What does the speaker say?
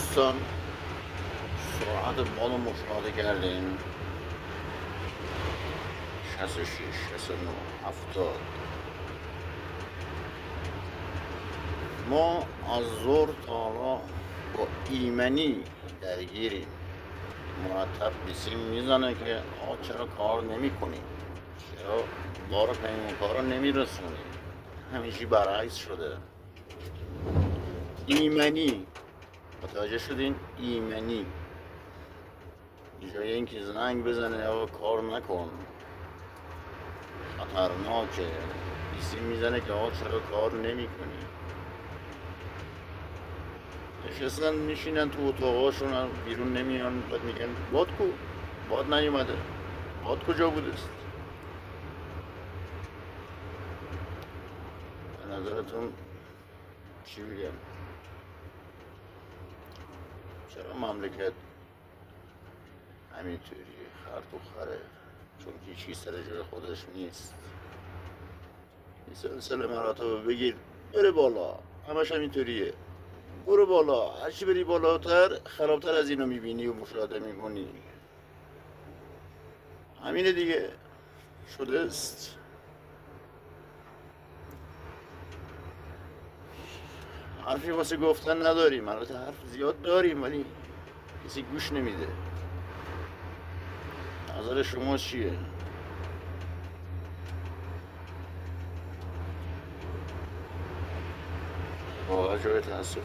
دوستان، سرعت بالا مشاهده کردیم. 66 69 70. ما از ظهر تا حالا با ایمنی درگیریم. مرتب بیسیم میزنه که چرا کار نمی کنیم، چرا بار پیمانکار رو نمی رسونیم. همیشه برعکس شده. ایمنی، متوجه شدین؟ ایمنی جای اینکه زنگ بزنه یا کار نکن، خطرناکه. بیسیم میزنه که چرا کار نمی کنی. نشستن میشینن تو اتاقاشون، بیرون نمیان. بعد میگن باد کو؟ باد نیومده. باد کجا بوده است؟ به نظرتون چی بگم؟ چرا مملکت همینطوری خر تو خره؟ چون هیچی سر جای خودش نیست. این سلسله مراتب بگیر بره بالا، همش همینطوریه. برو بالا، هرچی بری بالاتر خرابتر از اینو میبینی و مشاهده میکنی. همینه دیگه، شده است. حرفی واسه گفتن نداریم. البته حرف زیاد داریم ولی کسی گوش نمیده. نظر شما چیه؟ با جای تاسف